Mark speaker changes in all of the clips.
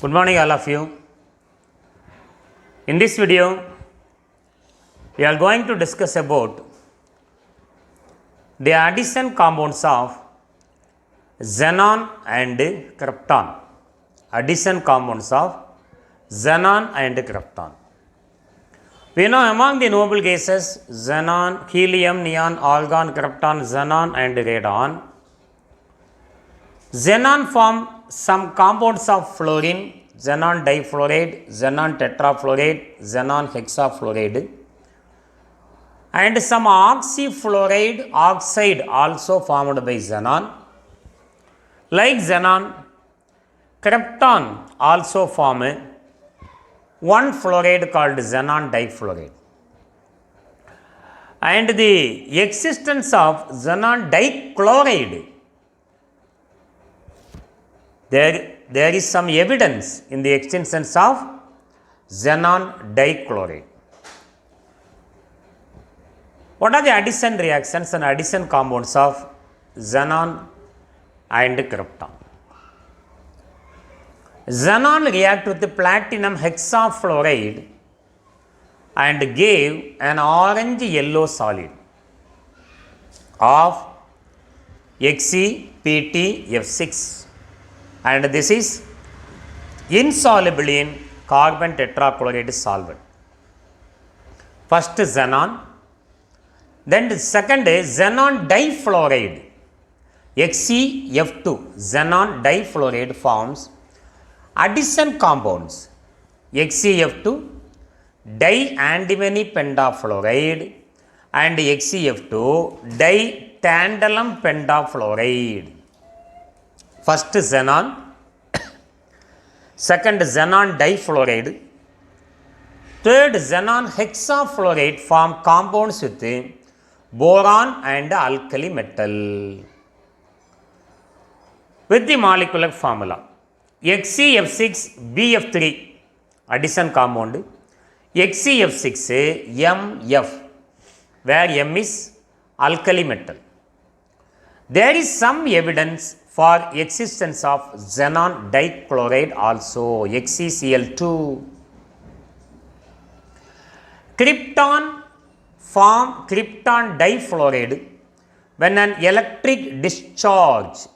Speaker 1: Good morning all of you. In this video, we are going to discuss about the addition compounds of xenon and krypton. Addition compounds of xenon and krypton. We know among the noble gases, xenon, helium, neon, argon, krypton, xenon and radon. Xenon form some compounds of fluorine, xenon difluoride, xenon tetrafluoride, xenon hexafluoride, and some oxyfluoride oxide also formed by xenon. Like xenon, krypton also form one fluoride called xenon difluoride. And the existence of xenon dichloride, there is some evidence in the existence of xenon dichloride. What are the addition reactions and addition compounds of xenon and krypton? Xenon react with the platinum hexafluoride and gave an orange yellow solid of XePtF6, and this is insoluble in carbon tetrachloride solvent. First xenon, then the second is xenon difluoride, XeF2. Xenon difluoride forms addition compounds XeF2, diantimony pentafluoride, and XeF2 ditantalum pentafluoride. First xenon, second xenon difluoride, third xenon hexafluoride form compounds with boron and alkali metal. With the molecular formula, XeF6BF3 addition compound, XeF6MF, where M is alkali metal. There is some evidence for existence of xenon dichloride also, XeCl2. Krypton form krypton difluoride when an electric discharge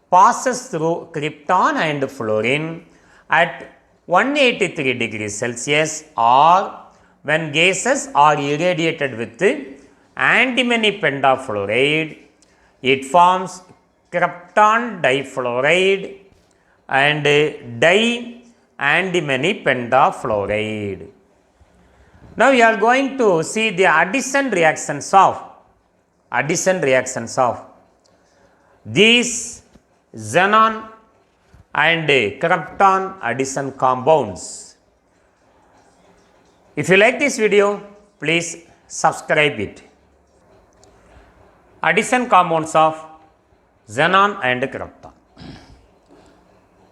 Speaker 1: passes through krypton and fluorine at 183 degrees Celsius, or when gases are irradiated with antimony pentafluoride, it forms krypton difluoride and diantimony pentafluoride. Now we are going to see the addition reactions of these xenon and krypton addition compounds. If you like this video, please subscribe it. Addition compounds of xenon and krypton.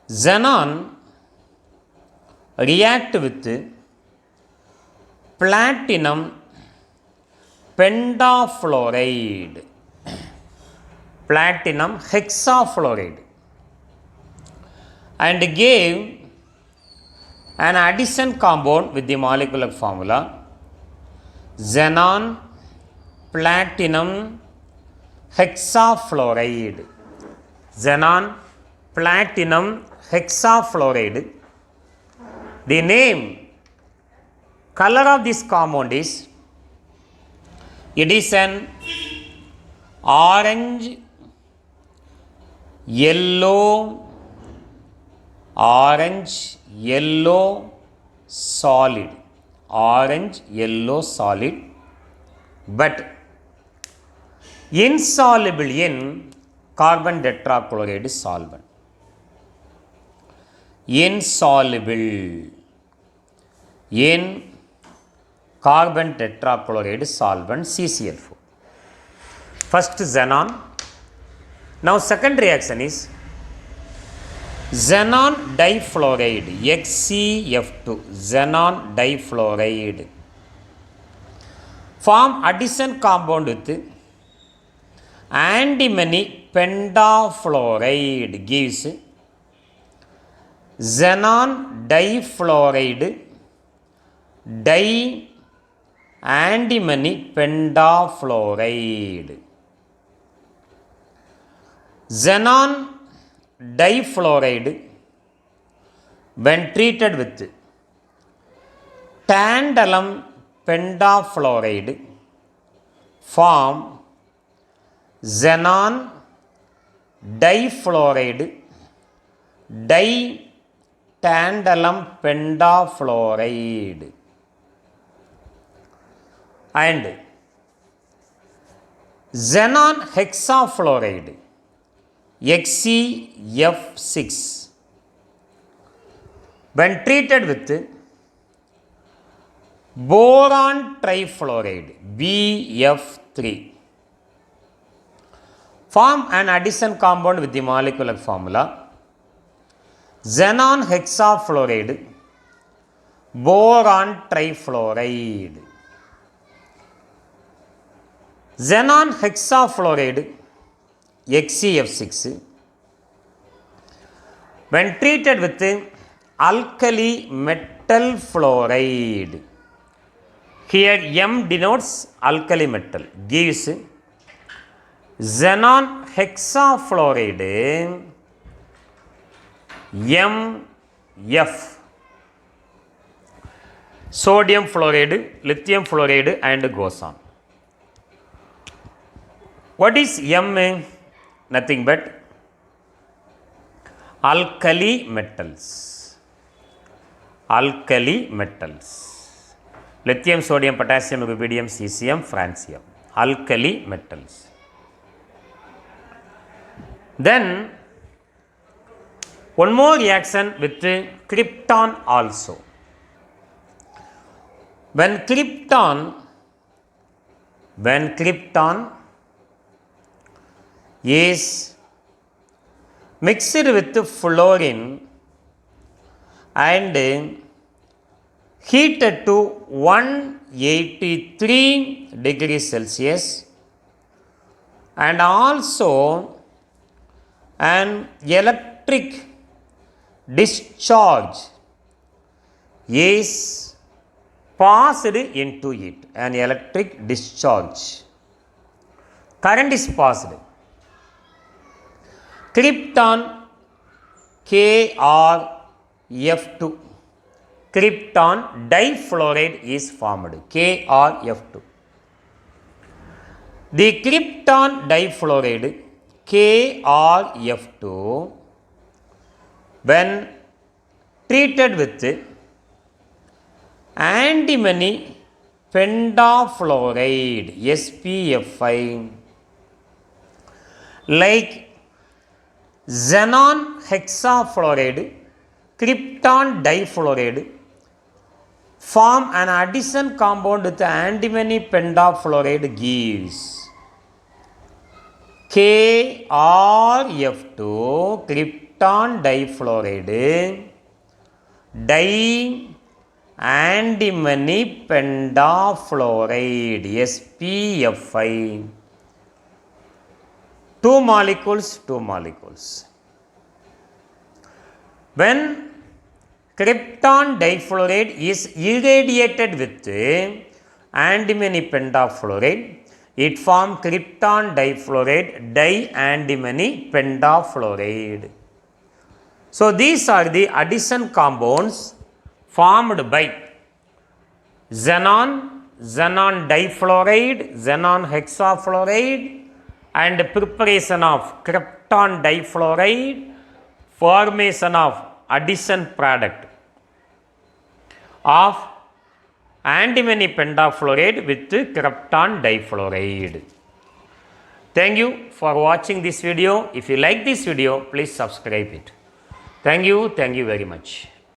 Speaker 1: Xenon react with platinum pentafluoride, platinum hexafluoride, and gave an addition compound with the molecular formula xenon platinum hexafluoride. Xenon platinum hexafluoride. The name, color of this compound is, it is an orange yellow solid, orange yellow solid, but insoluble in carbon tetrachloride solvent. Insoluble in carbon tetrachloride solvent CCl4. First xenon. Now second reaction is xenon difluoride, XeF2, xenon difluoride form addition compound with antimony pentafluoride, gives xenon difluoride di-antimony pentafluoride. Xenon difluoride, when treated with tantalum pentafluoride, form xenon difluoride di-tantalum pentafluoride. And xenon hexafluoride XeF6, when treated with boron trifluoride BF3, form an addition compound with the molecular formula xenon hexafluoride boron trifluoride. Xenon hexafluoride XeF6, when treated with alkali metal fluoride, here M denotes alkali metal, gives xenon hexafluoride MF, sodium fluoride, lithium fluoride and goes on. What is M? Nothing but alkali metals. Alkali metals. Lithium, sodium, potassium, rubidium, cesium, francium. Alkali metals. Then one more reaction with krypton also. When krypton is mixed with fluorine and heated to 183 degrees Celsius, and also an electric discharge is passed into it. An electric discharge, current is passed. Krypton KrF2, krypton difluoride is formed, KrF2. The krypton difluoride KrF2, when treated with antimony pentafluoride SPF5, like xenon hexafluoride, krypton difluoride, form an addition compound with antimony pentafluoride, gives KrF2, krypton difluoride di-antimony pentafluoride SPF5, two molecules. When krypton difluoride is irradiated with antimony pentafluoride, it forms krypton difluoride di-antimony pentafluoride. So these are the addition compounds formed by xenon difluoride, xenon hexafluoride, and preparation of krypton difluoride, formation of addition product of antimony pentafluoride with krypton difluoride. Thank you for watching this video. If you like this video, please subscribe it. Thank you very much.